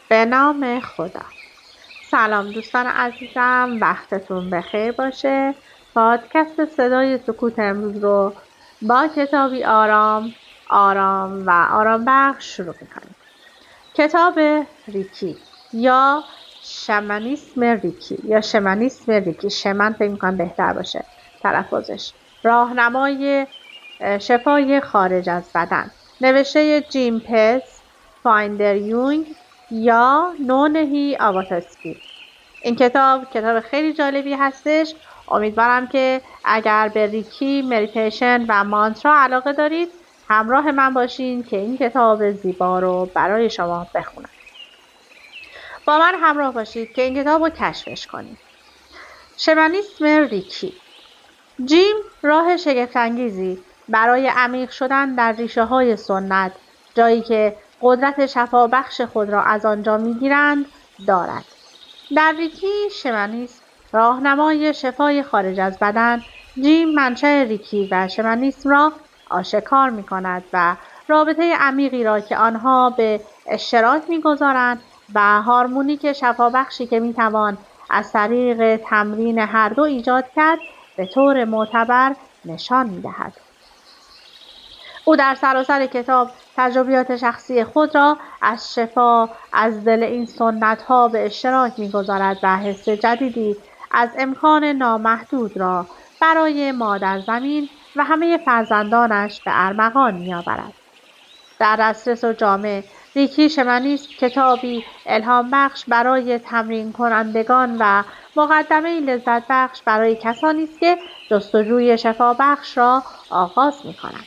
به نام خدا. سلام دوستان عزیزم، وقتتون بخیر باشه. پادکست صدای سکوت امروز رو با کتابی آرام و آرام بخش شروع میکنیم. کتاب ریکی یا شمانیسم ریکی یا شمانیسم ریکی، شمن فکر میکنم بهتر باشه تلفظش، راهنمای شفای خارج از بدن، نوشته جیم پس، فایندر یونگ یا نونهی آواتاسکی. این کتاب خیلی جالبی هستش. امیدوارم که اگر به ریکی، مدیتیشن و مانترا علاقه دارید همراه من باشین که این کتاب زیبا رو برای شما بخونم. با من همراه باشید که این کتاب رو کشفش کنید. شمانیسم ریکی. جیم راه شگفت‌انگیزی برای عمیق شدن در ریشه‌های سنت، جایی که قدرت شفابخش خود را از آنجا می‌گیرند، دارد. در ریکی شمانیسم، راهنمای شفای خارج از بدن، جیم منشأ ریکی و شمانیسم را آشکار می‌کند و رابطه عمیقی را که آنها به اشتراک می‌گذارند و هارمونیک شفابخشی که می‌توان از طریق تمرین هر دو ایجاد کرد به طور معتبر نشان می‌دهد. او در سراسر کتاب تجربیات شخصی خود را از شفا از دل این سنت‌ها به اشتراک می‌گذارد و حس جدیدی از امکان نامحدود را برای مادر زمین و همه فرزندانش به ارمغان می‌آورد. در دسترس و جامع، ریکی شمانیسم کتابی الهام بخش برای تمرین کنندگان و مقدمه لذت بخش برای کسانی است که جستجوی شفا بخش را آغاز می‌کنند.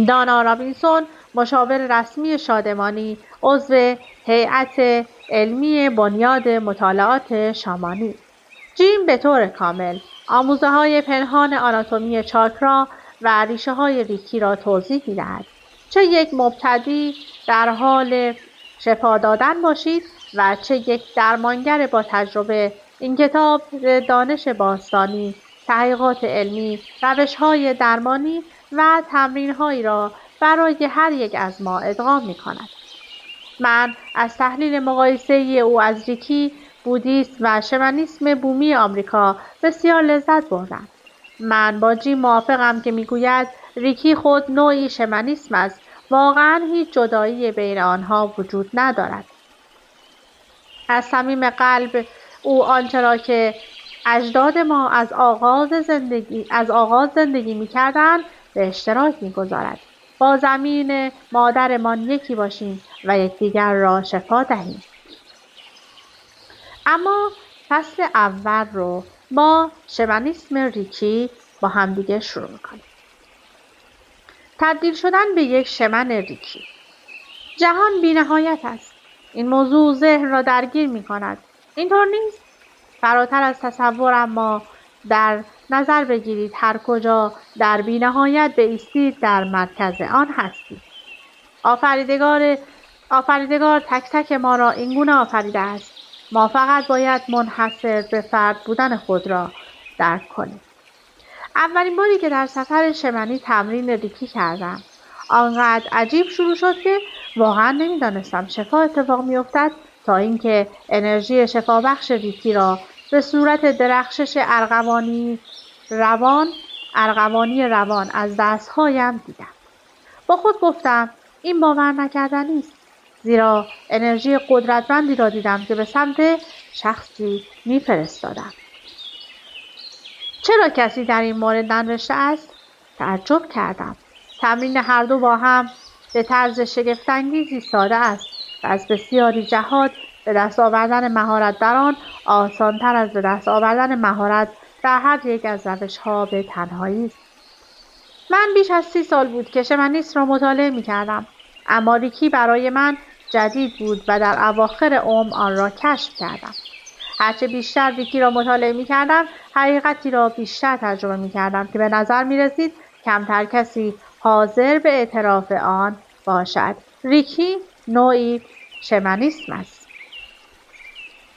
دانا رابینسون، مشاور رسمی شادمانی، عضو هیئت علمی بنیاد مطالعات شامانی. جیم به طور کامل آموزه‌های پنهان آناتومی چاکرا و ریشه‌های ریکی را توضیح می‌دهد. چه یک مبتدی در حال شفا دادن باشید و چه یک درمانگر با تجربه، این کتاب دانش باستانی، تحقیقات علمی، روش‌های درمانی و تمرین‌هایی را برای هر یک از ما ادغام می‌کند. من از تحلیل مقایسه‌ای او از ریکی، بودیسم و شمانیسم بومی آمریکا بسیار لذت بردم. من با جیم موافقم که میگوید ریکی خود نوعی شمانیسم است. واقعاً هیچ جدایی بین آنها وجود ندارد. از صمیم قلب او آنچه را که اجداد ما از آغاز زندگی می‌کردند به اشتراک می‌گذارد. با زمین مادرمان یکی باشیم و یکدیگر را شفا دهیم. اما فصل اول رو با شمانیسم ریکی با همدیگه شروع می‌کنیم. تبدیل شدن به یک شمن ریکی. جهان بی‌نهایت است. این موضوع ذهن را درگیر می‌کند. اینطور نیست؟ فراتر از تصور، اما در نظر بگیرید هر کجا در بی‌نهایت بایستید در مرکز آن هستید. آفریدگار تک تک ما را اینگونه آفریده است. ما فقط باید منحصر به فرد بودن خود را درک کنیم. اولین باری که در سفر شمنی تمرین ریکی کردم، آنقدر عجیب شروع شد که واقعا نمیدانستم شفا اتفاق میافتد تا اینکه انرژی شفابخش ریکی را به صورت درخشش ارغوانی روان از دستهایم دیدم. با خود گفتم این باور نکردنی است، زیرا انرژی قدرتمندی را دیدم که به سمت شخصی میفرستادم. چرا کسی در این مورد ننوشته است؟ تعجب کردم. تمرین هر دو با هم به طرز شگفت‌انگیزی ساده است و از بسیاری جهات به دست آوردن مهارت در آن آسان‌تر از به دست آوردن مهارت در هر یک از روش‌ها به تنهایی است. من بیش از 30 سال بود که شمانیسم را مطالعه می‌کردم، اما ریکی برای من جدید بود و در اواخر عمر آن را کشف کردم. هرچه بیشتر ریکی را مطالعه می‌کردم، حقیقتی را بیشتر تجربه می‌کردم که به نظر می‌رسید کمتر کسی حاضر به اعتراف آن باشد. ریکی نوعی شمانیسم است.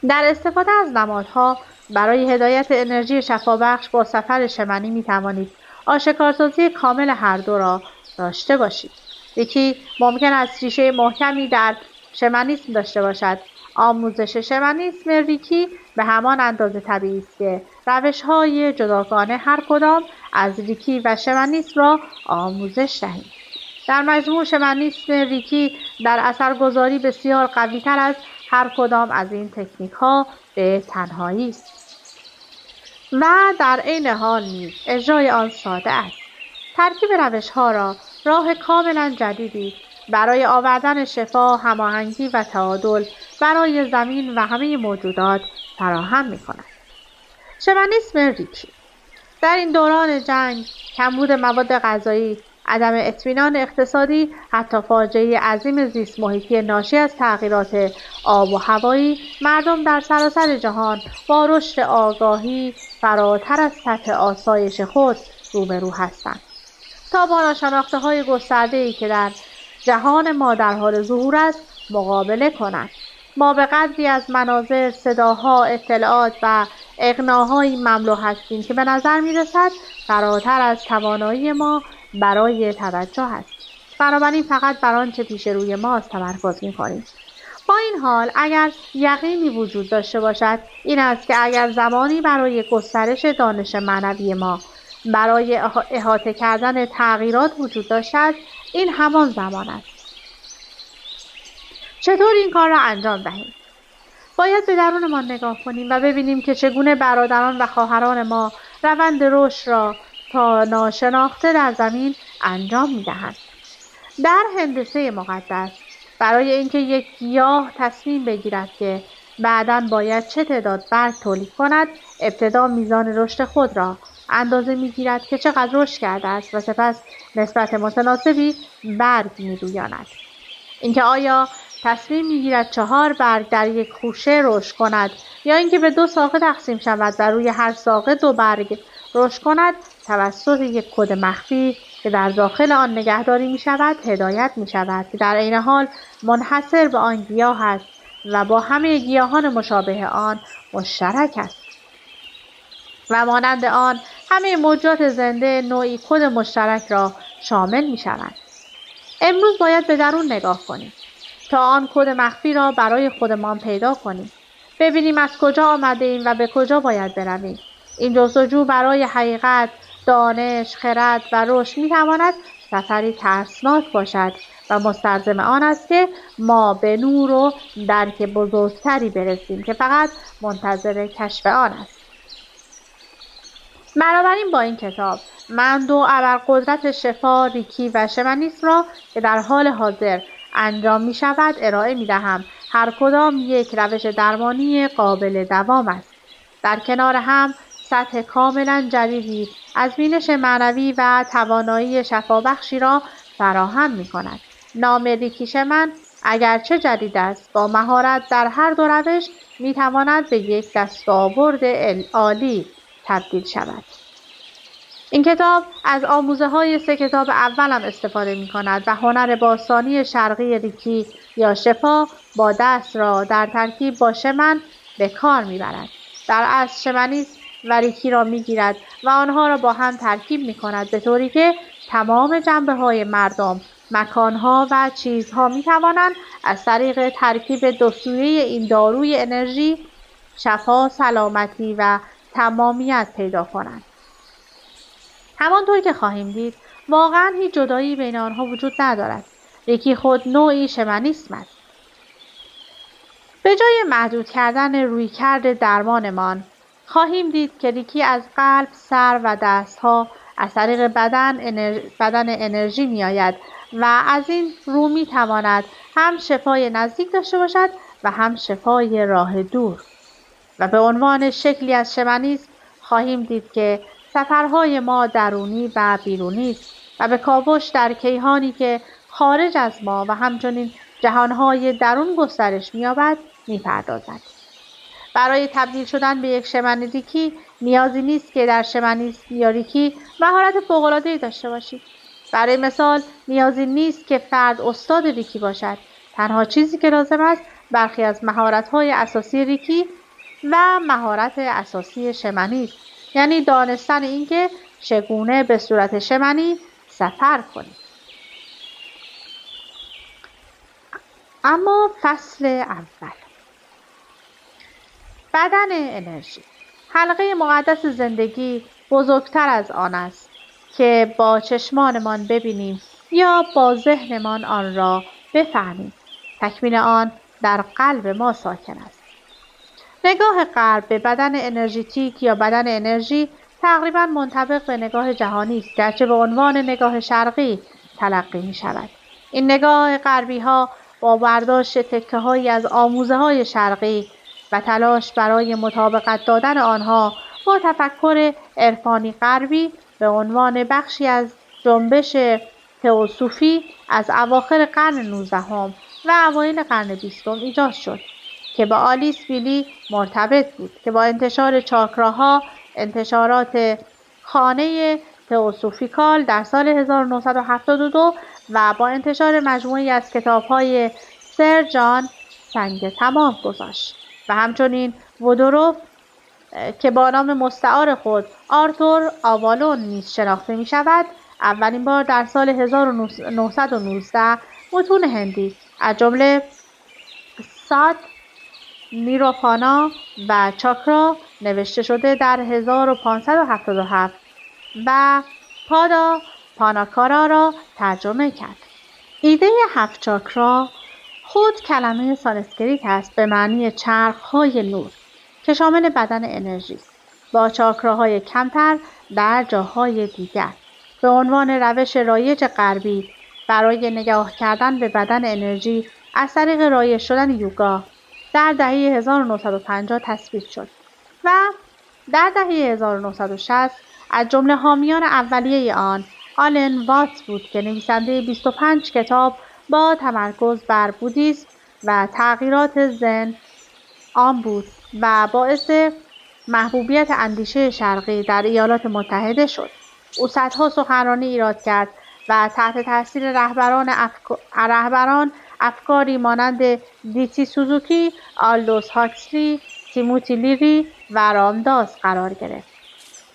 در استفاده از نمادها برای هدایت انرژی شفابخش با سفر شمنی می‌توانید آشکارسازی کامل هر دو را داشته باشید. ریکی ممکن است ریشه محکمی در شمنیسم داشته باشد. آموزش شمنیسم ریکی به همان اندازه طبیعی است که روش‌های جداگانه هر کدام از ریکی و شمنیسم را آموزش دهیم. در مجموع شمنیسم ریکی در اثرگذاری بسیار قوی‌تر از هر کدام از این تکنیک‌ها به تنهایی است و در عین حال نیز اجرای آن ساده است. ترکیب روش‌ها را راه کاملا جدیدی برای آوردن شفا، هماهنگی و تعادل برای زمین و همه موجودات فراهم می‌کند. شمنیسم ریکی در این دوران جنگ، کمبود مواد غذایی، عدم اطمینان اقتصادی، حتی فاجعه عظیم زیست محیطی ناشی از تغییرات آب و هوایی، مردم در سراسر جهان با رشد آگاهی فراتر از سطح آسایش خود روبرو هستند. تا با ناشناخته‌های گسترده‌ای که در جهان ما در حال ظهور است مقابله کنند. ما به قدری از مناظر، صداها، اطلاعات و اقناع‌هایی مملو هستیم که به نظر می‌رسد فراتر از توانایی ما برای توجه است. بنابراین فقط بر آنچه پیش روی ماست تمرکز می‌کنیم. با این حال اگر یقینی وجود داشته باشد این است که اگر زمانی برای گسترش دانش معنوی ما برای احاطه کردن تغییرات وجود داشتد این همان زمان است. چطور این کار را انجام دهیم؟ باید به درونمان نگاه کنیم و ببینیم که چگونه برادران و خواهران ما روند رشد را تا ناشناخته در زمین انجام می‌دهند. در هندسه مقدس برای اینکه یک گیاه تصمیم بگیرد که بعداً باید چه تعداد برگ تولید کند، ابتدا میزان رشد خود را اندازه می‌گیرد که چقدر رشد کرده است و سپس نسبت متناسبی برگ می‌رویاند. اینکه آیا تصمیم می‌گیرد 4 برگ در یک خوشه رشد کند یا اینکه به 2 ساقه تقسیم شود و روی هر ساقه 2 برگ رشد کند توسط یک کد مخفی که در داخل آن نگهداری می‌شود هدایت می‌شود که در عین حال منحصر به آن گیاه است و با همه گیاهان مشابه آن مشترک است و مانند آن همه موجودات زنده نوعی کد مشترک را شامل می‌شوند. امروز باید به درون نگاه کنیم تا آن کد مخفی را برای خودمان پیدا کنیم. ببینیم از کجا آمده‌ایم و به کجا باید برویم. این جستجو برای حقیقت، دانش، خرد و رشد می‌تواند سفری ترسناک باشد و مستلزم آن است که ما به نور و درک بزرگتری برسیم که فقط منتظر کشف آن است. بنابراین با این کتاب من 2 ابرقدرت شفا، ریکی و شمنیسم را که در حال حاضر انجام می شود ارائه می دهم. هر کدام یک روش درمانی قابل دوام است. در کنار هم سطح کاملا جدیدی از بینش معنوی و توانایی شفابخشی را فراهم می کند. نام ریکی شمن اگرچه جدید است با مهارت در هر 2 روش می تواند به یک دستاورد عالی تبدیل شود. این کتاب از آموزه‌های 3 کتاب اولم استفاده می‌کند و هنر باستانی شرقی ریکی یا شفا با دست را در ترکیب با شمن به کار می‌برد. در اصل شمنیسم و ریکی را می‌گیرد و آنها را با هم ترکیب می‌کند به طوری که تمام جنبه‌های مردم، مکان‌ها و چیزها می‌توانند از طریق ترکیب 2 سویه این داروی انرژی شفا، سلامتی و تمامیت پیدا کنند. همانطور که خواهیم دید واقعا هیچ جدایی بین آنها وجود ندارد. ریکی خود نوعی شمنیسم است. به جای محدود کردن رویکرد درمانمان خواهیم دید که ریکی از قلب، سر و دستها از طریق بدن انرژی می آید و از این رو می تواند هم شفای نزدیک داشته باشد و هم شفای راه دور. و به عنوان شکلی از شمنیسم خواهیم دید که سفرهای ما درونی و بیرونی است و به کاوش در کیهانی که خارج از ما و همچنین جهانهای درون گسترش می‌یابد می‌پردازد. برای تبدیل شدن به یک شمن ریکی نیازی نیست که در شمنیسم یا ریکی مهارت فوق‌العاده‌ای داشته باشید. برای مثال نیازی نیست که فرد استاد ریکی باشد. تنها چیزی که لازم است برخی از مهارت‌های اساسی ریکی و مهارت اساسی شمنی است. یعنی دانستن اینکه چگونه به صورت شمنی سفر کنید. اما فصل اول، بدن انرژی. حلقه مقدس زندگی بزرگتر از آن است که با چشمانمان ببینیم یا با ذهنمان آن را بفهمیم. تکمیل آن در قلب ما ساکن است. نگاه غرب به بدن انرژیتیک یا بدن انرژی تقریباً منطبق به نگاه جهانی است، گرچه به عنوان نگاه شرقی تلقی می شود. این نگاه غربی ها با برداشت تکه هایی از آموزه های شرقی و تلاش برای مطابقت دادن آنها با تفکر عرفانی غربی به عنوان بخشی از جنبش تئوسوفی از اواخر قرن 19 و اوایل قرن 20 ایجاد شد که با آلیس بیلی مرتبط بود که با انتشار چاکراها، انتشارات خانه تئوسوفیکال در سال 1972 و با انتشار مجموعی از کتاب‌های سر جان سنگ تمام گذاشت و همچنین وودروف که با نام مستعار خود آرتور آوالون نیز شناخته می شود، اولین بار در سال 1919 متون هندی از جمله سات، نیروپانا و چاکرا نوشته شده در 1577 و پادا پاناکارا را ترجمه کرد. ایده 7 چاکرا خود کلمه سانسکریت است به معنی چرخ‌های نور که شامل بدن انرژی است، با چاکراهای کمتر در جاهای دیگر. به عنوان روش رایج غربی برای نگاه کردن به بدن انرژی از طریق رایج شدن یوگا در دهه 1950 تثبیت شد و در دهه 1960 از جمله حامیان اولیه آن آلن واتس بود که نویسنده 25 کتاب با تمرکز بر بودیسم و تغییرات زن آن بود و باعث محبوبیت اندیشه شرقی در ایالات متحده شد. او صدها سخنرانی ایراد کرد و تحت تاثیر رهبران افکاری مانند دیتی سوزوکی، آلدوس هاکسلی، تیموتی لیری و رامداس قرار گرفت.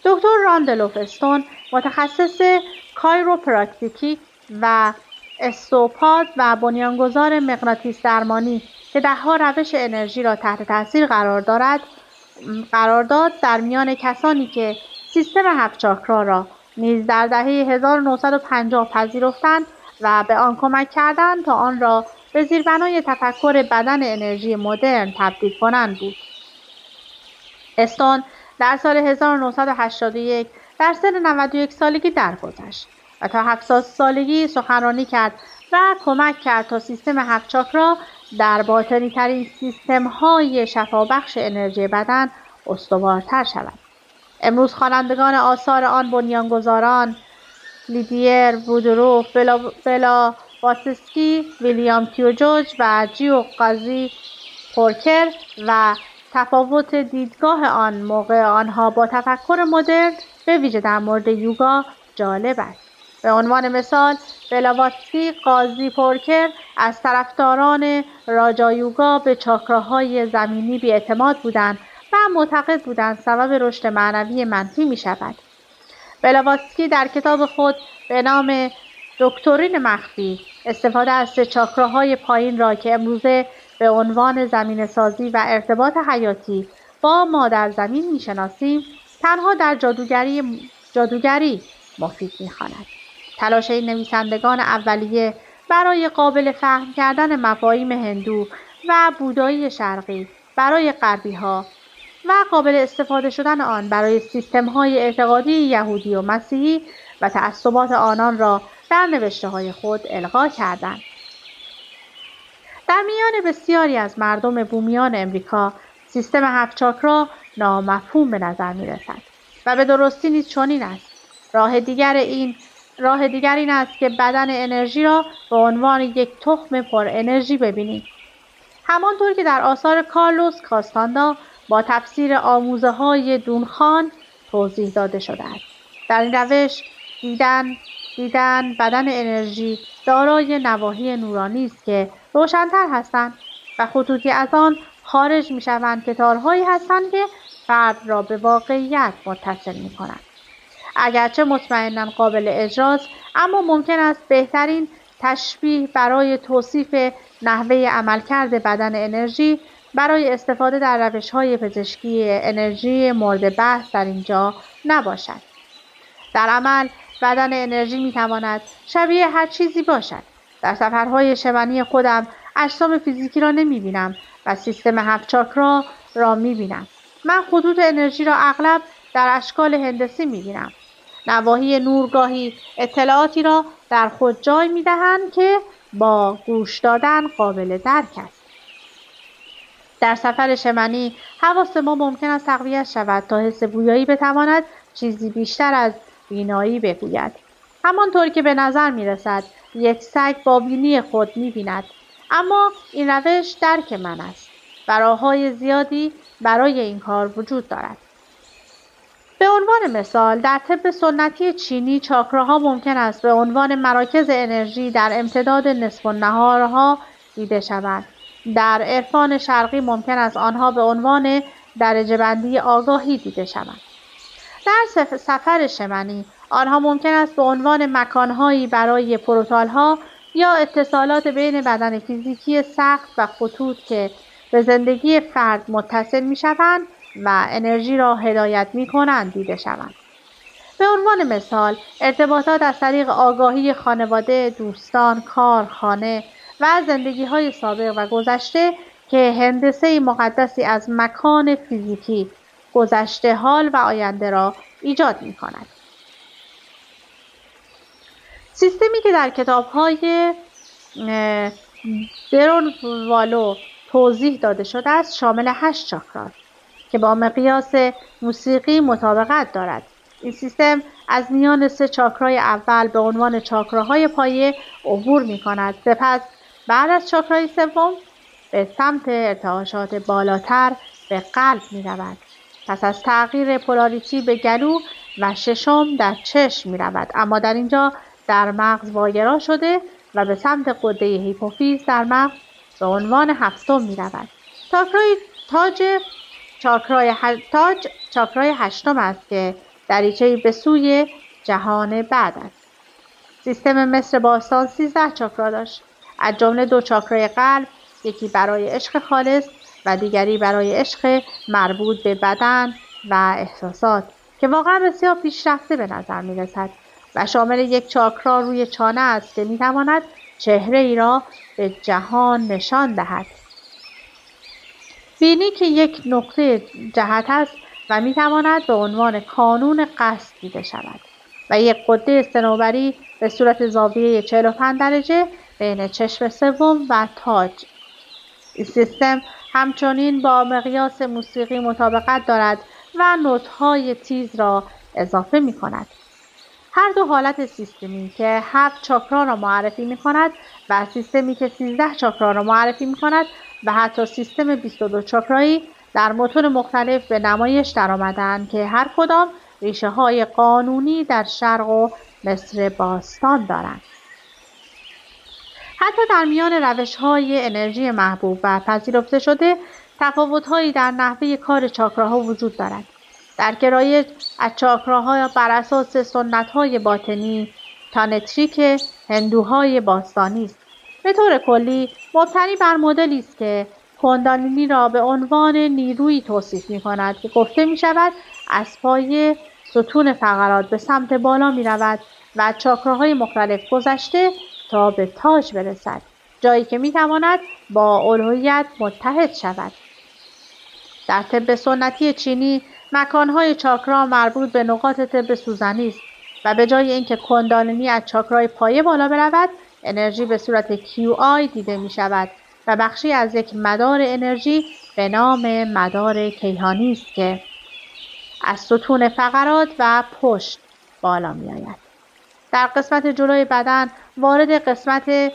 دکتر راندولف استون متخصص کایروپراکتیکی و استوپاد و بنیانگذار مغناطیس درمانی که دهها روش انرژی را تحت تاثیر قرار داد در میان کسانی که سیستم 7 چاکرا را نیز در دهه 1950 پذیرفتند و به آن کمک کردند تا آن را به زیربنای تفکر بدن انرژی مدرن تبدیل کنند بود. استون در سال 1981 در سن 91 سالگی درگذشت و تا 70 سالگی سخنرانی کرد و کمک کرد تا سیستم 7 چاکرا در باطنی ترین سیستم های شفابخش انرژی بدن استوارتر شود. امروز خوانندگان آثار آن بنیانگذاران لیدیر، وودروف، بلا واتسکی، ویلیام کیوجوج و جیو قاضی پورکر و تفاوت دیدگاه آن موقع آنها با تفکر مدرن به ویژه در مورد یوگا جالب است. به عنوان مثال بلاواتسکی قاضی پورکر از طرفداران راجا یوگا به چاکراهای زمینی بی‌اعتماد بودند و معتقد بودند سبب رشد معنوی منفی می شود. بلاواتسکی در کتاب خود به نام دکترین مخفی استفاده از 3 چاکراهای پایین را که امروزه به عنوان زمین سازی و ارتباط حیاتی با مادر زمین می شناسیم تنها در جادوگری مفید می خواند. تلاش این نویسندگان اولیه برای قابل فهم کردن مفاهیم هندو و بودایی شرقی برای غربی ها و قابل استفاده شدن آن برای سیستم های اعتقادی یهودی و مسیحی و تعصبات آنان را در نوشته های خود القا کردند. در میان بسیاری از مردم بومیان امریکا سیستم 7 چاکرا نامفهوم به نظر می رسد و به درستی نیز چنین است. راه دیگر این است که بدن انرژی را به عنوان یک تخم پر انرژی ببینید. همانطور که در آثار کارلوس کاستاندا با تفسیر آموزه های دونخان توضیح داده شده است. در این روش دیدن بدن انرژی دارای نواحی نورانی است که روشن‌تر هستند و خطوطی از آن خارج می‌شوند که تارهایی هستند که فرد را به واقعیت متصل می‌کنند. اگرچه مطمئناً قابل اجراست، اما ممکن است بهترین تشبیه برای توصیف نحوه عملکرد بدن انرژی برای استفاده در روش‌های پزشکی انرژی مورد بحث در اینجا نباشد. در عمل بدن انرژی میتواند شبیه هر چیزی باشد. در سفرهای شمنی خودم اجسام فیزیکی را نمیبینم و سیستم 7 چاکرا را میبینم. من خطوط انرژی را اغلب در اشکال هندسی میبینم. نواحی نور گاهی اطلاعاتی را در خود جای میدهند که با گوش دادن قابل درک است. در سفر شمنی حواس ما ممکن است تقویت شود تا حس بویایی بتواند چیزی بیشتر از بینایی بگوید. همانطور که به نظر میرسد یک سگ با بینی خود میبیند، اما این روش درک من است و راه‌های زیادی برای این کار وجود دارد. به عنوان مثال در طب سنتی چینی چاکراها ممکن است به عنوان مراکز انرژی در امتداد نصف النهارها دیده شوند. در عرفان شرقی ممکن است آنها به عنوان درجه بندی آگاهی دیده شوند. در سفر شمنی آنها ممکن است به عنوان مکانهایی برای پورتال‌ها یا اتصالات بین بدن فیزیکی سخت و خطوط که به زندگی فرد متصل می‌شوند و انرژی را هدایت می‌کنند دیده شوند. به عنوان مثال ارتباطات از طریق آگاهی خانواده، دوستان، کار، خانه و زندگی‌های سابق و گذشته که هندسه مقدسی از مکان فیزیکی، گذشته، حال و آینده را ایجاد می‌کند. سیستمی که در کتاب‌های برون والو توضیح داده شده است شامل 8 چاکرا که با مقیاس موسیقی مطابقت دارد. این سیستم از میان 3 چاکرای اول به عنوان چاکراهای پایه عبور می‌کند. سپس بعد از چاکرای سوم به سمت ارتعاشات بالاتر به قلب می‌رود. پس از تغییر پولاریتی به گلو و ششم در چشم می‌رود، اما در اینجا در مغز واگرا شده و به سمت غده هیپوفیز در مغز به عنوان 7م می‌رود. چاکرای 8م است که دریچه‌ای به سوی جهان بعد است. سیستم مصر باستان 13 چاکرا داشت، از جمله 2 چاکرای قلب، یکی برای عشق خالص و دیگری برای عشق مربوط به بدن و احساسات که واقعا بسیار پیشرفته به نظر می‌رسد و شامل 1 چاکرا روی چانه است که می‌تواند چهره ای را به جهان نشان دهد. بینی که یک نقطه جهت است و می‌تواند به عنوان کانون قصد دیده شود و یک غده صنوبری به صورت زاویه 45 درجه بین چشم سوم و تاج. این سیستم همچنین با مقیاس موسیقی مطابقت دارد و نوت‌های تیز را اضافه می‌کند. هر دو حالت سیستمی که 7 چاکرا را معرفی می‌کند و سیستمی که 13 چاکرا را معرفی می‌کند و حتی سیستم 22 چاکرایی در متون مختلف به نمایش درآمدند که هر کدام ریشه‌های قانونی در شرق و مصر باستان دارند. حتی در میان روش‌های انرژی محبوب و پذیرفته شده تفاوت‌هایی در نحوه کار چاکراها وجود دارد. در گرایش از چاکراها بر اساس سنت‌های باطنی تانتریک هندوهای باستانی است. به طور کلی مبتنی بر مدلی است که کندالینی را به عنوان نیرویی توصیف می‌کند که گفته می‌شود از پای ستون فقرات به سمت بالا می‌رود و چاکراهای مختلف گذشته تا به تاج برسد، جایی که می‌تواند با الوهیت متحد شود. در طب سنتی چینی مکان‌های چاکرا مربوط به نقاط طب سوزنی است و به جای اینکه کندالینی از چاکرای پایه بالا برود، انرژی به صورت QI دیده می‌شود و بخشی از یک مدار انرژی به نام مدار کیهانی است که از ستون فقرات و پشت بالا می‌آید. در قسمت جلوی بدن وارد قسمت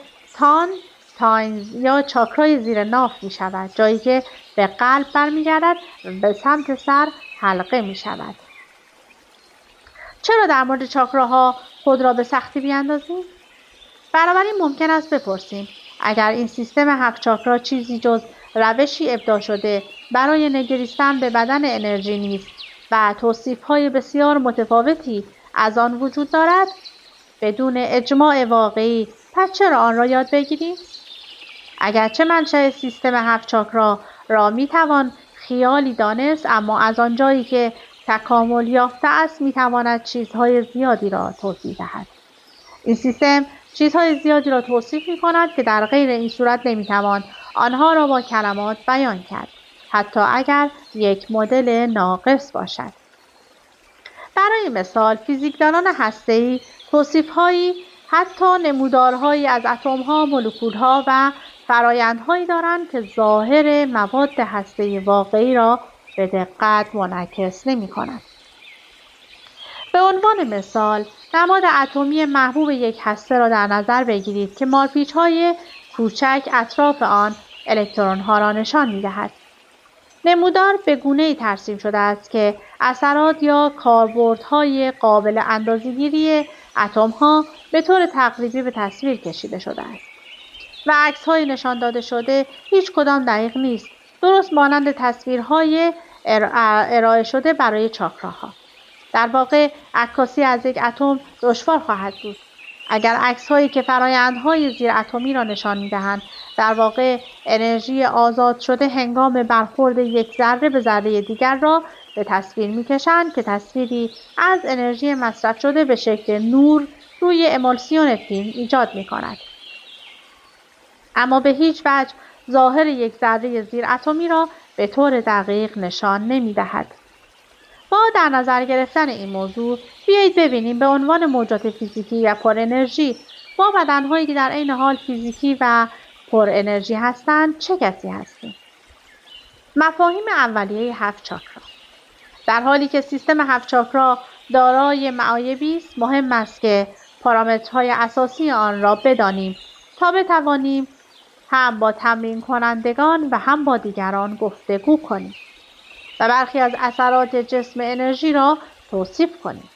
تاینز یا چاکرای زیر ناف می‌شود، جایی که به قلب برمیگردد و به سمت سر حلقه می‌شود. چرا در مورد چاکراها خود را به سختی بیاندازیم؟ بنابراین ممکن است بپرسیم اگر این سیستم 7 چاکرا چیزی جز روشی ابداع شده برای نگریستن به بدن انرژی نیست و توصیف‌های بسیار متفاوتی از آن وجود دارد، بدون اجماع واقعی، پس چرا آن را یاد بگیریم؟ اگرچه منشأ سیستم 7 چاکرا را میتوان خیالی دانست، اما از آنجایی که تکامل یافته است میتواند چیزهای زیادی را توضیح دهد. این سیستم چیزهای زیادی را توصیف می‌کند که در غیر این صورت نمی‌توان آنها را با کلمات بیان کرد، حتی اگر یک مدل ناقص باشد. برای مثال، فیزیکدانان هسته‌ای توصیف‌هایی، حتی نمودارهایی از اتم‌ها، مولکول‌ها و فرآیندهایی دارند که ظاهر مواد هسته‌ای واقعی را به دقت منعکس نمی‌کند. به عنوان مثال، نماد اتمی محبوب یک هسته را در نظر بگیرید که مارپیچ‌های کوچک اطراف آن الکترون‌ها را نشان می‌دهد. نمودار به گونه‌ای ترسیم شده است که اثرات یا کاربردهای قابل اندازه‌گیری اتم‌ها به طور تقریبی به تصویر کشیده شده است و عکس‌های نشان داده شده هیچ کدام دقیق نیست، درست مانند تصویرهای ارائه شده برای چاکراها. در واقع عکاسی از یک اتم دشوار خواهد بود. اگر عکس‌هایی که فرآیندهای زیر اتمی را نشان می‌دهند در واقع انرژی آزاد شده هنگام برخورد یک ذره به ذره دیگر را به تصویر می‌کشند که تصویری از انرژی مصرف شده به شکل نور روی امولسیون فیلم ایجاد می‌کند. اما به هیچ وجه ظاهر یک ذره زیر اتمی را به طور دقیق نشان نمی‌دهد. با در نظر گرفتن این موضوع بیایید ببینیم به عنوان موجات فیزیکی و پر انرژی با بدنهایی که در عین حال فیزیکی و پر انرژی هستند چه کسی هستیم. مفاهیم اولیه 7 چاکرا. در حالی که سیستم 7 چاکرا دارای معایبی است، مهم است که پارامترهای اساسی آن را بدانیم تا بتوانیم هم با تمرین کنندگان و هم با دیگران گفتگو کنیم و برخی از اثرات جسم انرژی را توصیف کنیم.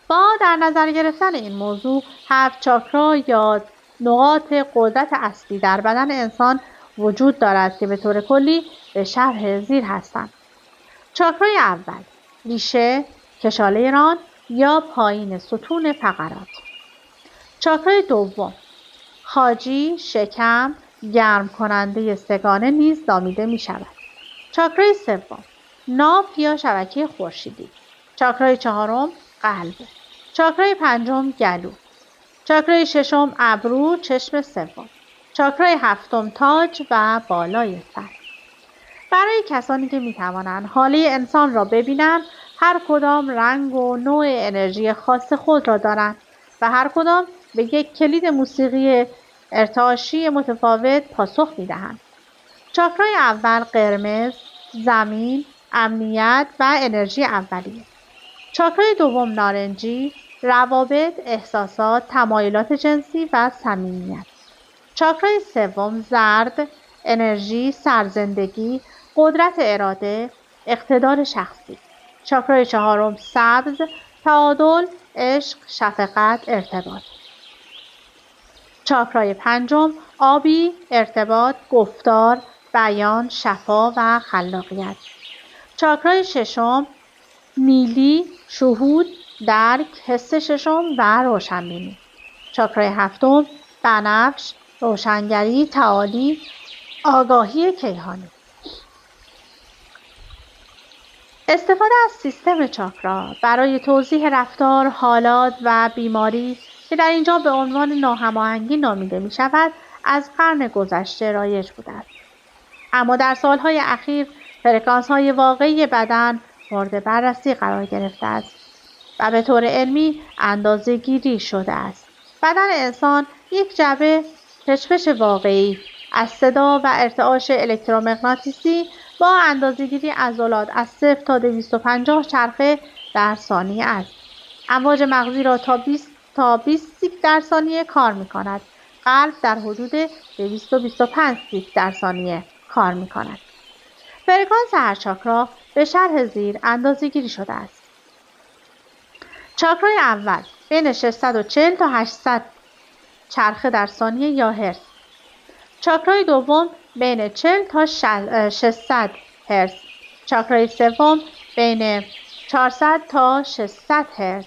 با در نظر گرفتن این موضوع 7 چاکرا یا نقاط قدرت اصلی در بدن انسان وجود دارد که به طور کلی به شرح زیر هستند. چاکرای اول، ریشه، کشاله ران یا پایین ستون فقرات. چاکرای دوم، خاجی، شکم، گرم کننده سگانه نیز نامیده می شود. چاکرای سوم، ناف یا شبکه خورشیدی. چاکرای چهارم، قلب. چاکرای پنجم، گلو. چاکرای ششم، ابرو، چشم سوم. چاکرای هفتم، تاج و بالای سر. برای کسانی که می‌توانند حاله انسان را ببینند، هر کدام رنگ و نوع انرژی خاص خود را دارند و هر کدام به یک کلید موسیقی ارتعاشی متفاوت پاسخ می‌دهند. چاکرای اول قرمز، زمین، امنیت و انرژی اولیه. چاکرای دوم نارنجی، روابط، احساسات، تمایلات جنسی و صمیمیت. چاکرای سوم زرد، انرژی، سرزندگی، قدرت اراده، اقتدار شخصی. چاکرای چهارم سبز، تعادل، عشق، شفقت، ارتباط. چاکرای پنجم آبی، ارتباط، گفتار، بیان، شفا و خلاقیت. چاکرای ششم نیلی، شهود، درک، حس ششم و روشنبینی. چاکرای هفتم بنفش، روشنگری، تعالی، آگاهی کیهانی. استفاده از سیستم چاکرا برای توضیح رفتار، حالات و بیماری که در اینجا به عنوان ناهماهنگی نامیده می شود از قرن گذشته رایج بوده است. اما در سالهای اخیر فرکانس‌های واقعی بدن مورد بررسی قرار گرفته است و به طور علمی اندازه‌گیری شده است. بدن انسان یک جعبه پچ‌پچ واقعی از صدا و ارتعاش الکترومغناطیسی با اندازه‌گیری عضلات از 0 تا 250 چرخه در ثانیه است. امواج مغزی را تا 20 سیک در ثانیه کار می‌کند. قلب در حدود 225 سیک در ثانیه کار می‌کند. فرکانس هر چاکرا به شرح زیر اندازه‌گیری شده است. چاکرای اول بین 640 تا 800 چرخه در ثانیه یا هرتز. چاکرای دوم بین 40 تا 600 هرتز. چاکرای سوم بین 400 تا 600 هرتز.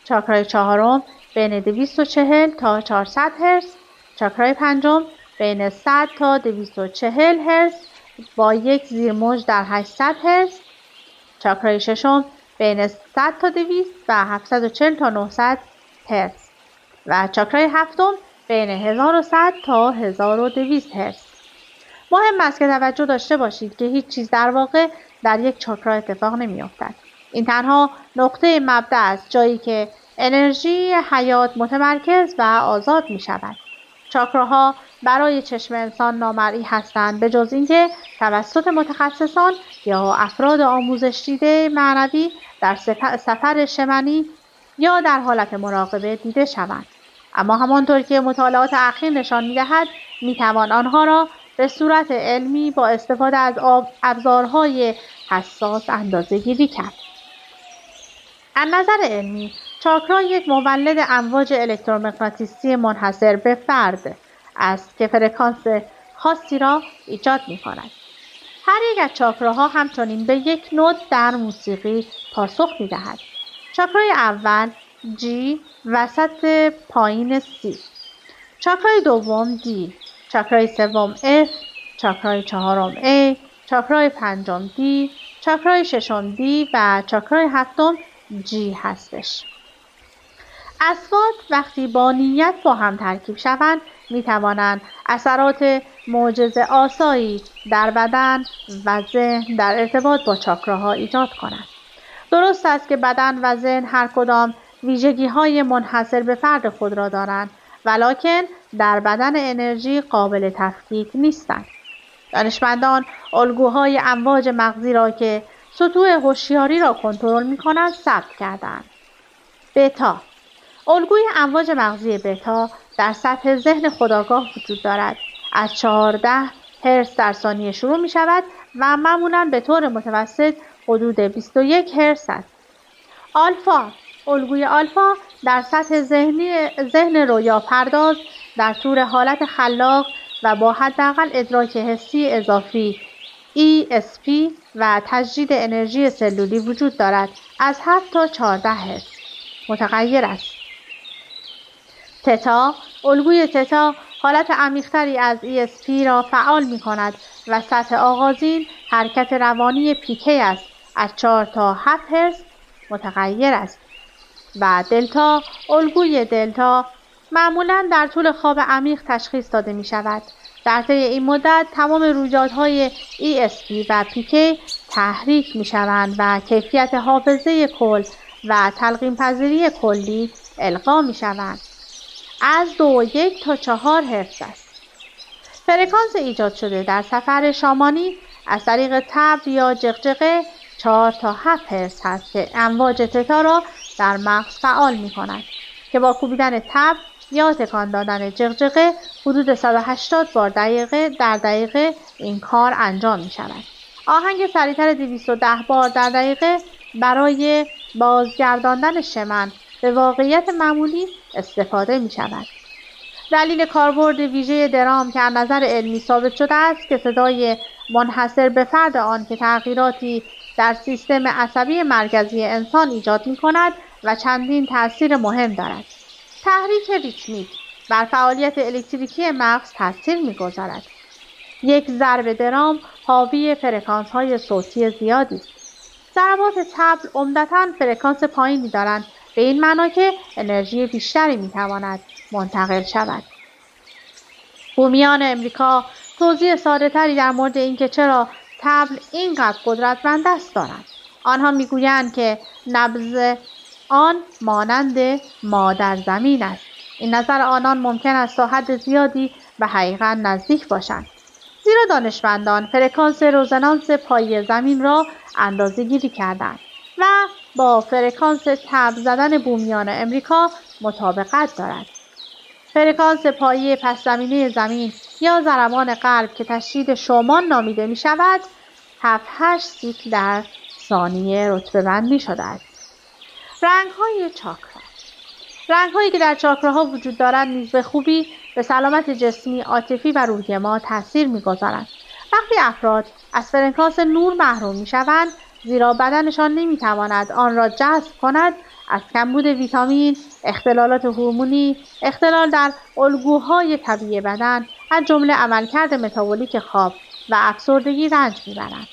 چاکرای چهارم بین 240 تا 400 هرتز. چاکرای پنجم بین 100 تا 240 هرتز با یک زیرموج در 800 هرتز. چاکرای ششم بین 100 تا 200 و 740 تا 900 هرتز و چاکرای هفتم بین 1100 تا 1200 هرتز. مهم است که توجه داشته باشید که هیچ چیز در واقع در یک چاکرا اتفاق نمی‌افتد. این تنها نقطه مبدأ است، جایی که انرژی حیات متمرکز و آزاد می‌شود. چاکراها برای چشم انسان نامرئی هستند، به جز اینکه توسط متخصصان یا افراد آموزش دیده معنوی در سفر شمنی یا در حالت مراقبه دیده شوند. اما همانطور که مطالعات اخیر نشان می‌دهد، می‌توان آنها را به صورت علمی با استفاده از ابزارهای حساس اندازه‌گیری کرد. از نظر علمی، چاکرا یک مولد امواج الکترومغناطیسی منحصر به فرد است که فرکانس خاصی را ایجاد می‌کند. هر یک از چاکراها همچنین به یک نوت در موسیقی پاسخ می‌دهد. چاکرای اول G، وسط پایین C. چاکرای دوم D، چاکرای سوم F، چاکرای چهارم A، چاکرای پنجم D، چاکرای ششم D و چاکرای هفتم G هستش. اصوات وقتی با نیت با هم ترکیب شوند می توانند اثرات معجزه آسایی در بدن و ذهن در ارتباط با چاکراها ایجاد کنند. درست است که بدن و ذهن هر کدام ویژگی‌های منحصر به فرد خود را دارند، ولکن در بدن انرژی قابل تفکیک نیستند. دانشمندان الگوهای امواج مغزی را که سطوح هوشیاری را کنترل می‌کنند ثبت کردند. بتا، الگوی امواج مغزی بتا در سطح ذهن خودآگاه وجود دارد. از 14 هرتز در ثانیه شروع می شود و معمولاً به طور متوسط حدود 21 هرتز است. آلفا، الگوی آلفا در سطح ذهن رویا پرداز در طور حالت خلاق و با حداقل ادراک حسی اضافی ESP و تجدید انرژی سلولی وجود دارد. از 7 تا 14 هرتز متغیر است. تتا، الگوی تتا حالت عمیق‌تری از ESP را فعال می‌کند و سطح آغازین حرکت روانی پیکی است. از 4 تا 7 هرتز متغیر است. و دلتا، الگوی دلتا معمولاً در طول خواب عمیق تشخیص داده می‌شود. در طی این مدت تمام رویدادهای ESP و پیکی تحریک می‌شوند و کیفیت حافظه کل و تلقین پذیری کلی القا می‌شوند. از 2.1 تا 4 هرتز است. فرکانس ایجاد شده در سفر شامانی از طریق تبر یا جغجغه 4 تا 7 هرتز است که امواج تتا را در مغز فعال می‌کند که با کوبیدن تبر یا تکان دادن جغجغه حدود 180 بار در دقیقه این کار انجام می‌شود. آهنگ سریعتر 210 بار در دقیقه برای بازگرداندن شمن به واقعیت معمولی استفاده می شود. دلیل کاربرد ویژه درام که از نظر علمی ثابت شده است که صدای منحصر به فرد آن که تغییراتی در سیستم عصبی مرکزی انسان ایجاد می کند و چندین تأثیر مهم دارد. تحریک ریتمیک بر فعالیت الکتریکی مغز تأثیر می گذارد. یک ضرب درام حاوی فرکانس های صوتی زیادی است. ضربات طبل عمدتاً فرکانس پایینی دارند، به این معنا که انرژی بیشتری میتواند منتقل شود. بومیان امریکا توضیح ساده‌تری در مورد اینکه چرا طبل اینقدر قدرتمند است دارند. آنها میگویند که نبض آن مانند مادر زمین است. این نظر آنان ممکن است تا حد زیادی به حقیقت نزدیک باشند. زیرا دانشمندان فرکانس رزونانس پای زمین را اندازه‌گیری کردند و با فرکانس طبل زدن بومیان امریکا مطابقت دارد. فرکانس پایه پس زمینه زمین یا ضربان قلب که تشدید شومان نامیده می شود 7-8 سیکل در ثانیه رتبه بندی شده است. رنگ‌های چاکرا، رنگ‌هایی که در چاکراها وجود دارند نیز به خوبی به سلامت جسمی، عاطفی و روحی ما تأثیر می‌گذارند. وقتی افراد از فرکانس نور محروم می‌شوند، زیرا بدنشان نمی‌تواند آن را جذب کند، از کمبود ویتامین، اختلالات هورمونی، اختلال در الگوهای طبیعی بدن، از جمله عملکرد متابولیک خواب و افسردگی رنج میبرند.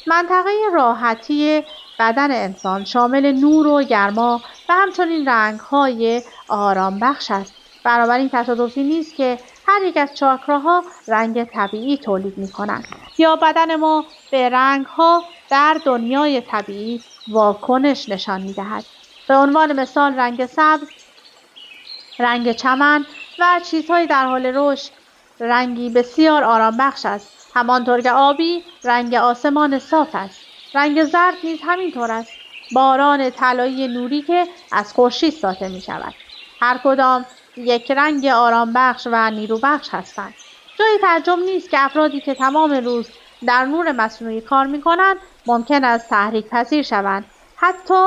منطقه راحتی بدن انسان شامل نور و گرما و همچنین رنگ‌های آرام بخش است. بنابراین تصادفی نیست که هر یک از چاکراها رنگ طبیعی تولید می‌کنند یا بدن ما به رنگ‌ها در دنیای طبیعی واکنش نشان می‌دهد. به عنوان مثال رنگ سبز، رنگ چمن و چیزهای در حال رشد رنگی بسیار آرام بخش است. همانطور که آبی رنگ آسمان صاف است. رنگ زرد نیز همینطور است. باران طلایی نوری که از خورشید ساطع می شود. هر کدام یک رنگ آرام بخش و نیرو بخش هستند. جای تعجب نیست که افرادی که تمام روز در نور مصنوعی کار می کنند ممکن است تحریک پذیر شوند. حتی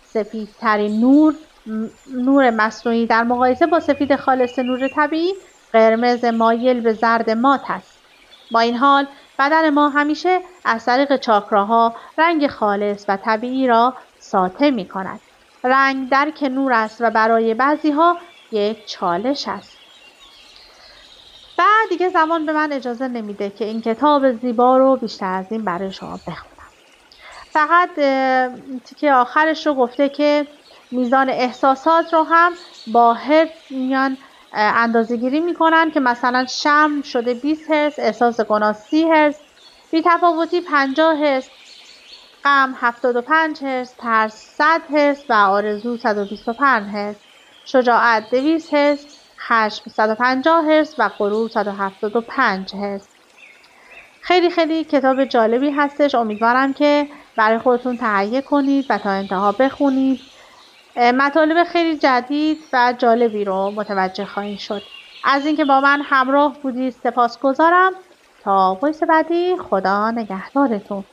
سفیدترین نور مصنوعی در مقایسه با سفید خالص نور طبیعی قرمز مایل به زرد مات است. با این حال بدن ما همیشه از طریق چاکراها رنگ خالص و طبیعی را ساطع می کند. رنگ درک نور است و برای بعضی ها یک چالش است. بعد دیگه زمان به من اجازه نمیده که این کتاب زیبا رو بیشتر از این برای شما بخونم. فقط تیکه آخرش رو گفته که میزان احساسات رو هم با هرتز میان اندازه گیری میکنن که مثلا شرم شده 20 هرتز، احساس گناه 30 هرتز، بی‌تفاوتی 50 هرتز، غم 75 هرتز، ترس 100 هرتز و آرزو 125 هرتز، شجاعت 200 هرتز، خشم 150 هرتز و غرور 175 هرتز. خیلی خیلی کتاب جالبی هستش. امیدوارم که برای خودتون تهیه کنید و تا انتها بخونید. مطالب خیلی جدید و جالبی رو متوجه خواهید شد. از اینکه با من همراه بودید سپاسگزارم. تا وایس بعدی، خدا نگهدارتون.